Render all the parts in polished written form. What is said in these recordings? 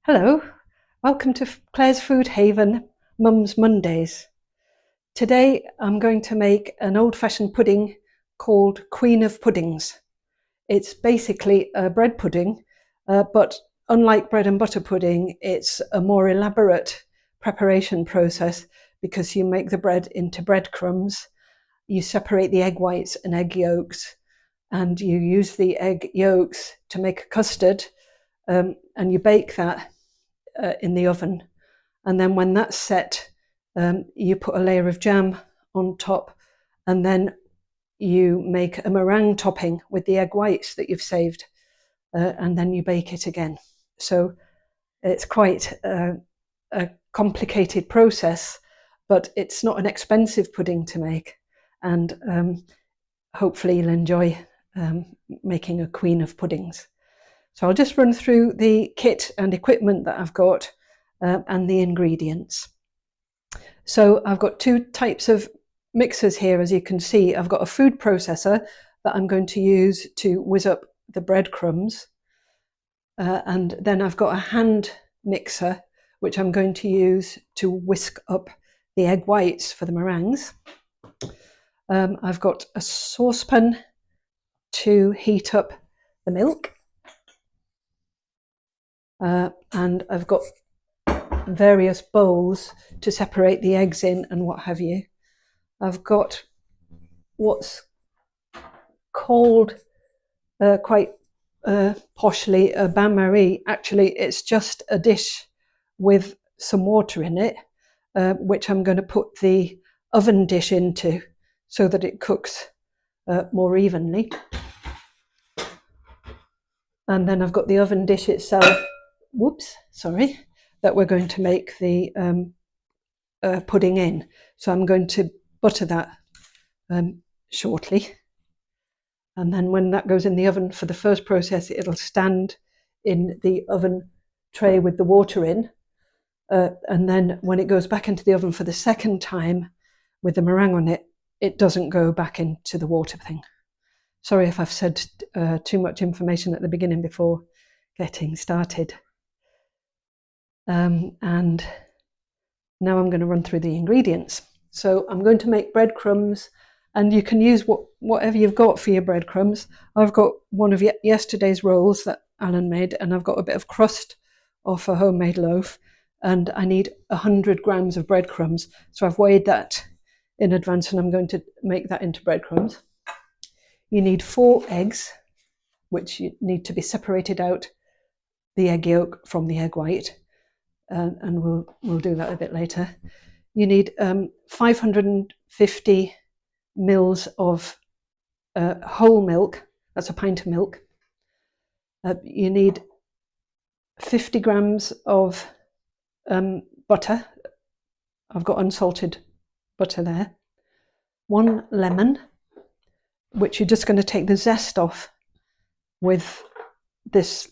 Hello, welcome to Claire's Food Haven, Mum's Mondays. Today I'm going to make an old-fashioned pudding called Queen of Puddings. It's basically a bread pudding, but unlike bread and butter pudding, it's a more elaborate preparation process because you make the bread into breadcrumbs, you separate the egg whites and egg yolks, and you use the egg yolks to make a custard, and you bake that in the oven, and then when that's set, you put a layer of jam on top, and then you make a meringue topping with the egg whites that you've saved, and then you bake it again. So it's quite a complicated process, but it's not an expensive pudding to make, and hopefully you'll enjoy making a queen of puddings. So I'll just run through the kit and equipment that I've got and the ingredients. So I've got two types of mixers here, as you can see. I've got a food processor that I'm going to use to whiz up the breadcrumbs. And then I've got a hand mixer, which I'm going to use to whisk up the egg whites for the meringues. I've got a saucepan to heat up the milk. And I've got various bowls to separate the eggs in and what have you. I've got what's called quite poshly a bain-marie. Actually, it's just a dish with some water in it, which I'm going to put the oven dish into so that it cooks more evenly. And then I've got the oven dish itself, that we're going to make the pudding in. So I'm going to butter that shortly. And then when that goes in the oven for the first process, it'll stand in the oven tray with the water in. And then when it goes back into the oven for the second time with the meringue on it, it doesn't go back into the water thing. Sorry if I've said too much information at the beginning before getting started. And now I'm going to run through the ingredients. So I'm going to make breadcrumbs, and you can use whatever you've got for your breadcrumbs. I've got one of yesterday's rolls that Alan made, and I've got a bit of crust off a homemade loaf, and I need 100 grams of breadcrumbs. So I've weighed that in advance, and I'm going to make that into breadcrumbs. You need 4 eggs, which you need to be separated out, the egg yolk from the egg white, and we'll do that a bit later. You need 550 mils of whole milk, that's a pint of milk. You need 50 grams of butter. I've got unsalted butter there. 1 lemon, which you're just going to take the zest off with this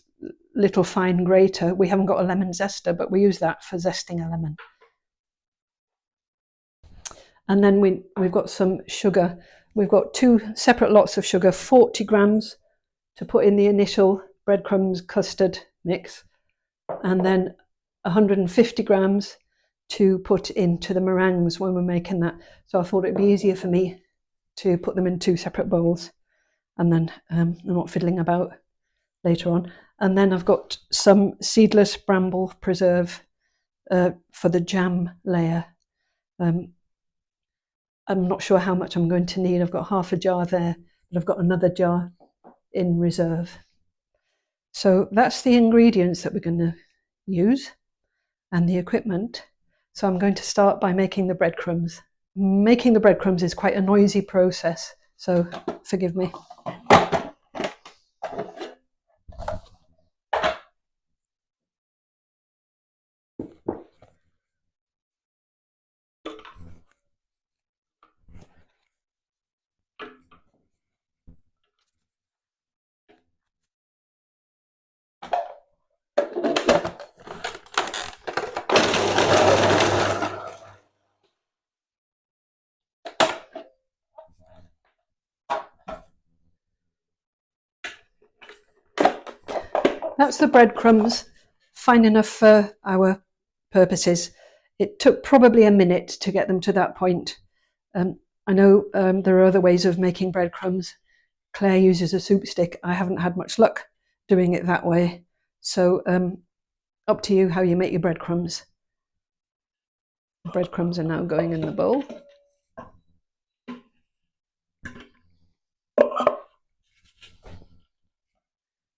little fine grater. We haven't got a lemon zester, but we use that for zesting a lemon. And then we've got some sugar. We've got 2 separate lots of sugar, 40 grams to put in the initial breadcrumbs custard mix, and then 150 grams to put into the meringues when we're making that. So I thought it'd be easier for me to put them in 2 separate bowls, and then I'm not fiddling about later on. And then I've got some seedless bramble preserve for the jam layer. I'm not sure how much I'm going to need. I've got half a jar there, but I've got another jar in reserve. So that's the ingredients that we're going to use and the equipment. So I'm going to start by making the breadcrumbs. Making the breadcrumbs is quite a noisy process, so forgive me. That's the breadcrumbs fine enough for our purposes. It took probably a minute to get them to that point. I know there are other ways of making breadcrumbs. Claire uses a soup stick. I haven't had much luck doing it that way. So up to you how you make your breadcrumbs. The breadcrumbs are now going in the bowl.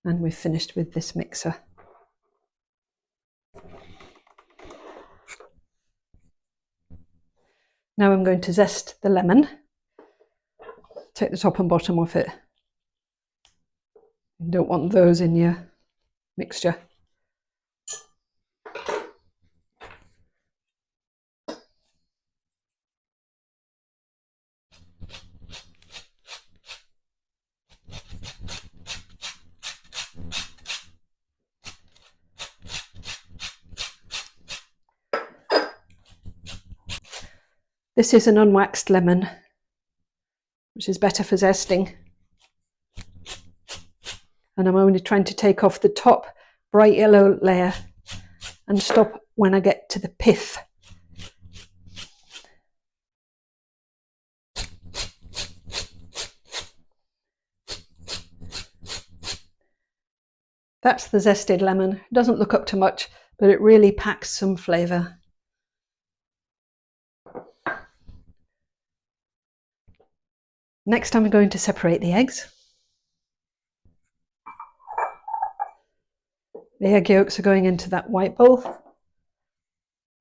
And we've finished with this mixer. Now I'm going to zest the lemon. Take the top and bottom off it. You don't want those in your mixture. This is an unwaxed lemon, which is better for zesting. And I'm only trying to take off the top bright yellow layer and stop when I get to the pith. That's the zested lemon. It doesn't look up to much, but it really packs some flavour. Next, I'm going to separate the eggs. The egg yolks are going into that white bowl,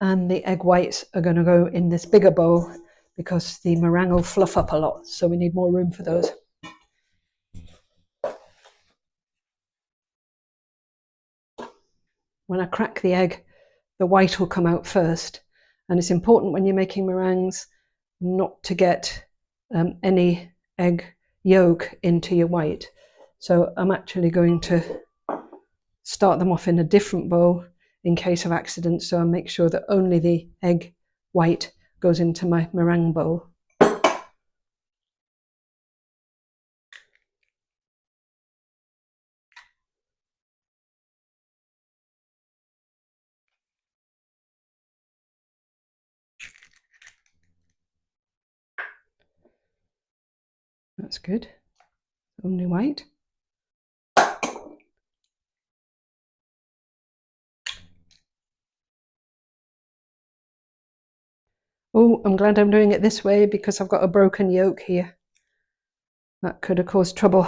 and the egg whites are going to go in this bigger bowl because the meringue will fluff up a lot, so we need more room for those. When I crack the egg, the white will come out first, and it's important when you're making meringues not to get any egg yolk into your white. So I'm actually going to start them off in a different bowl in case of accidents, so I make sure that only the egg white goes into my meringue bowl. That's good. Only white. Oh, I'm glad I'm doing it this way because I've got a broken yolk here. That could have caused trouble.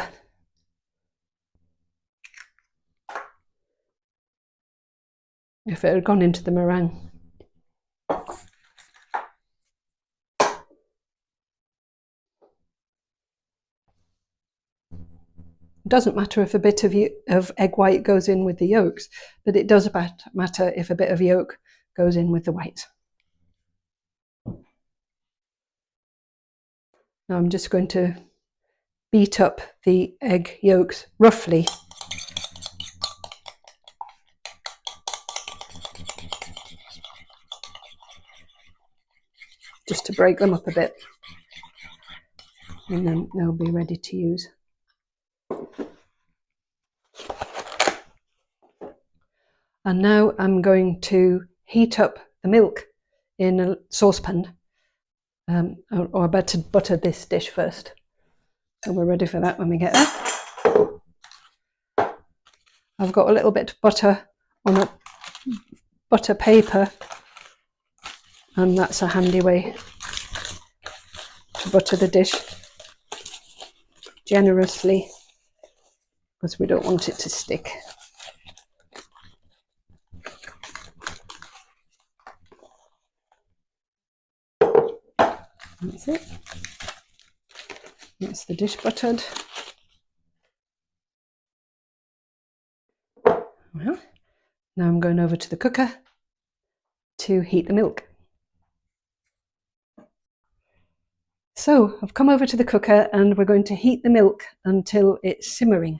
If it had gone into the meringue. It doesn't matter if a bit of egg white goes in with the yolks, but it does matter if a bit of yolk goes in with the whites. Now I'm just going to beat up the egg yolks roughly. Just to break them up a bit. And then they'll be ready to use. And now I'm going to heat up the milk in a saucepan. Or I better butter this dish first. So we're ready for that when we get there. I've got a little bit of butter on a butter paper, and that's a handy way to butter the dish generously because we don't want it to stick. That's it. That's the dish buttered. Well, now I'm going over to the cooker to heat the milk. So I've come over to the cooker and we're going to heat the milk until it's simmering.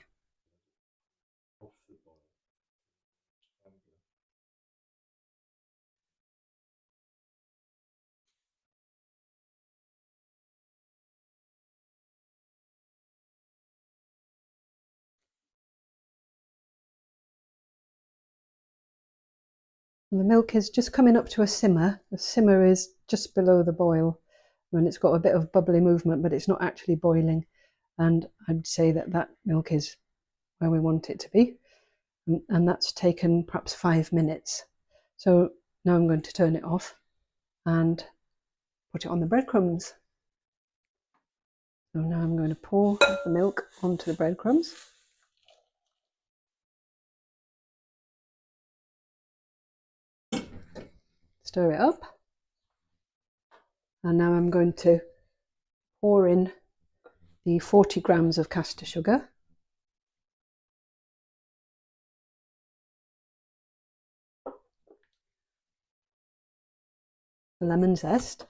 And the milk is just coming up to a simmer. The simmer is just below the boil when it's got a bit of bubbly movement, but it's not actually boiling. And I'd say that that milk is where we want it to be. And that's taken perhaps 5 minutes. So now I'm going to turn it off and put it on the breadcrumbs. So now I'm going to pour the milk onto the breadcrumbs. Stir it up. And now I'm going to pour in the 40 grams of caster sugar. The lemon zest.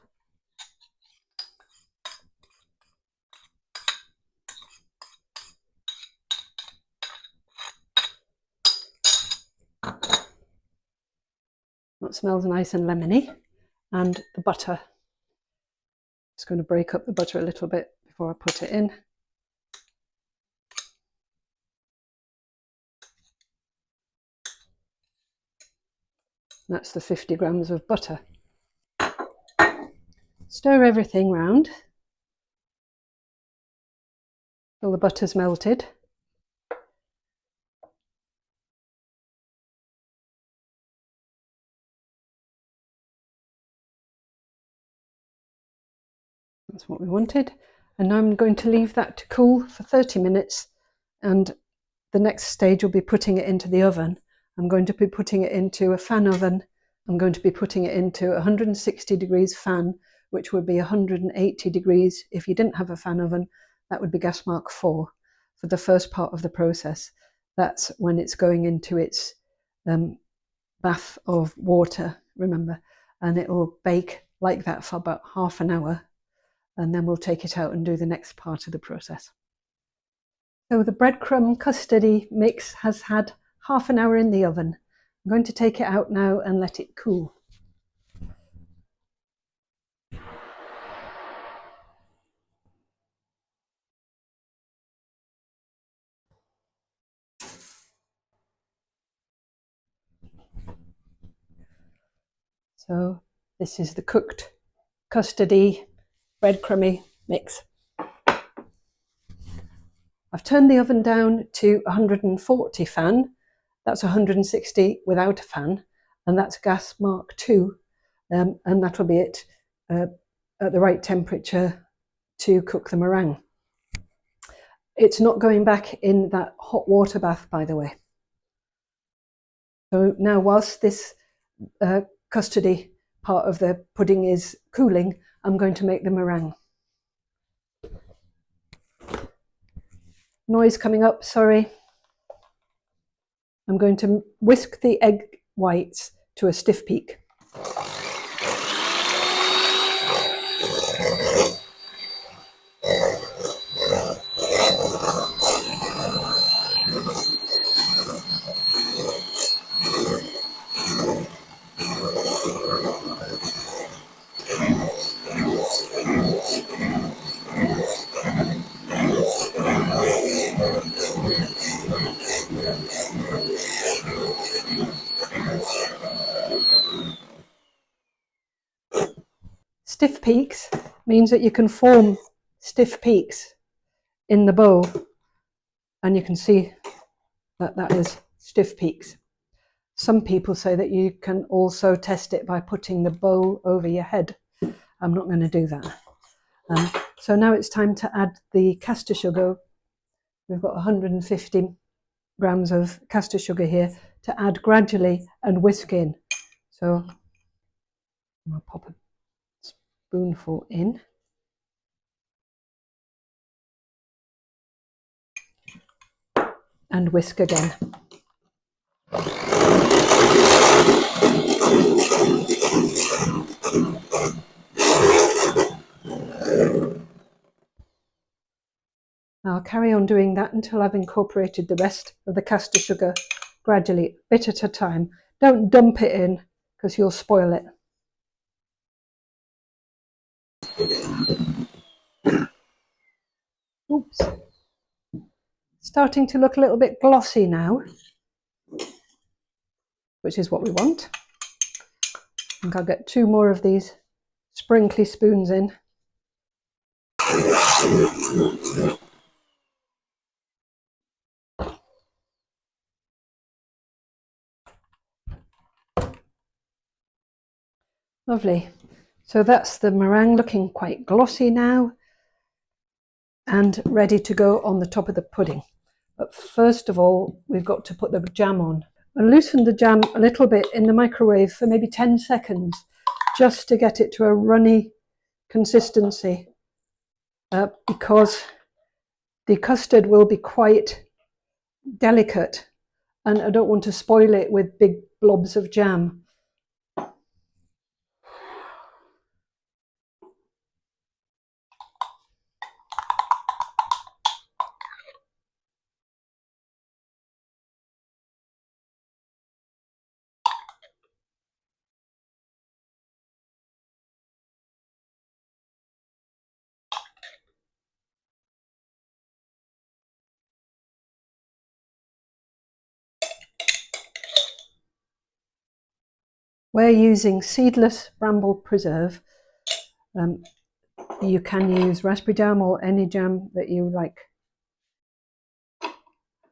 That smells nice and lemony. And the butter. Just going to break up the butter a little bit before I put it in. That's the 50 grams of butter. Stir everything round till the butter's melted. That's what we wanted. And now I'm going to leave that to cool for 30 minutes. And the next stage will be putting it into the oven. I'm going to be putting it into a fan oven. I'm going to be putting it into 160 degrees fan, which would be 180 degrees. If you didn't have a fan oven, that would be gas mark 4 for the first part of the process. That's when it's going into its bath of water, remember, and it will bake like that for about half an hour. And then we'll take it out and do the next part of the process. So the breadcrumb custardy mix has had half an hour in the oven. I'm going to take it out now and let it cool. So this is the cooked custardy breadcrumby mix. I've turned the oven down to 140 fan. That's 160 without a fan, and that's gas mark 2, and that'll be it at the right temperature to cook the meringue. It's not going back in that hot water bath, by the way. So now, whilst this custardy part of the pudding is cooling, I'm going to make the meringue. Noise coming up, sorry. I'm going to whisk the egg whites to a stiff peak. Stiff peaks means that you can form stiff peaks in the bowl, and you can see that that is stiff peaks. Some people say that you can also test it by putting the bowl over your head. I'm not going to do that. So now it's time to add the caster sugar. We've got 150 grams of caster sugar here to add gradually and whisk in. So I'll pop a spoonful in. And whisk again. I'll carry on doing that until I've incorporated the rest of the caster sugar gradually, bit at a time. Don't dump it in because you'll spoil it. Oops. Starting to look a little bit glossy now, which is what we want. think I'll get 2 more of these sprinkly spoons in. Lovely. So that's the meringue looking quite glossy now and ready to go on the top of the pudding. But first of all, we've got to put the jam on. I loosened the jam a little bit in the microwave for maybe 10 seconds just to get it to a runny consistency because the custard will be quite delicate and I don't want to spoil it with big blobs of jam. We're using seedless bramble preserve. You can use raspberry jam or any jam that you like.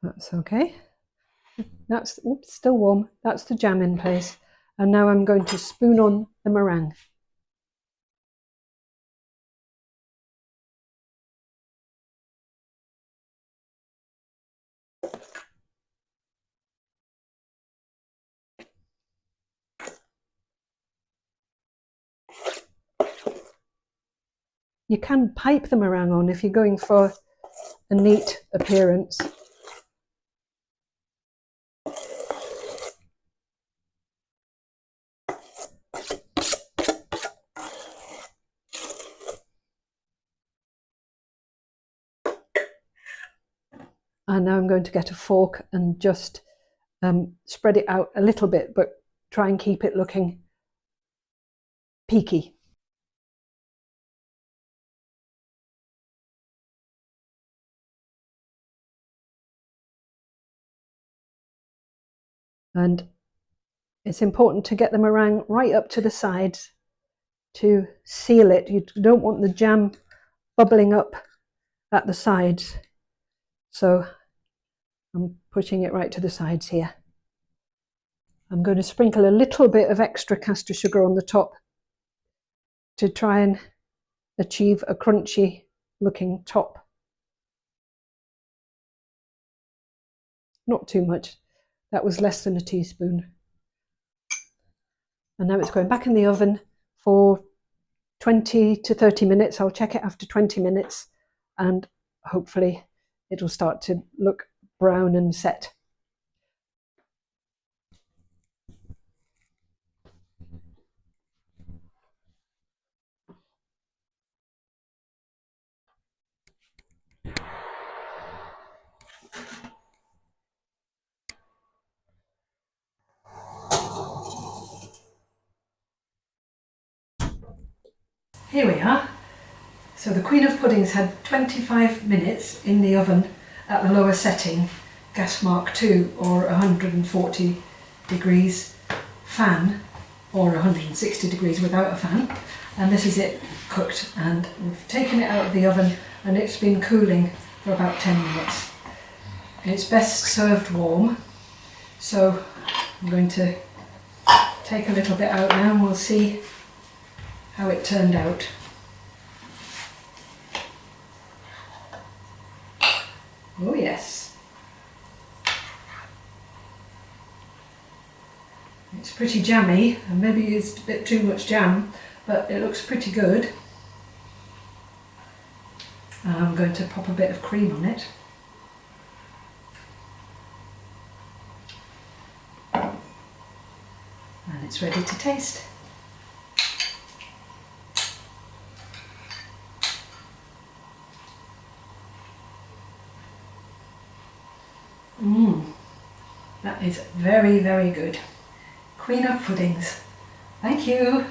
That's okay. That's still warm. That's the jam in place. And now I'm going to spoon on the meringue. You can pipe the meringue on if you're going for a neat appearance. And now I'm going to get a fork and just spread it out a little bit, but try and keep it looking peaky. And it's important to get the meringue right up to the sides to seal it. You don't want the jam bubbling up at the sides. So I'm pushing it right to the sides here. I'm going to sprinkle a little bit of extra caster sugar on the top to try and achieve a crunchy looking top. Not too much. That was less than a teaspoon. And now it's going back in the oven for 20 to 30 minutes. I'll check it after 20 minutes and hopefully it'll start to look brown and set. Here we are. So the Queen of Puddings had 25 minutes in the oven at the lower setting, gas mark 2 or 140 degrees fan, or 160 degrees without a fan. And this is it cooked, and we've taken it out of the oven and it's been cooling for about 10 minutes. It's best served warm, so I'm going to take a little bit out now and we'll see how it turned out. Oh yes. It's pretty jammy and maybe it's a bit too much jam, but it looks pretty good. And I'm going to pop a bit of cream on it. And it's ready to taste. That is very, very good. Queen of Puddings. Thank you.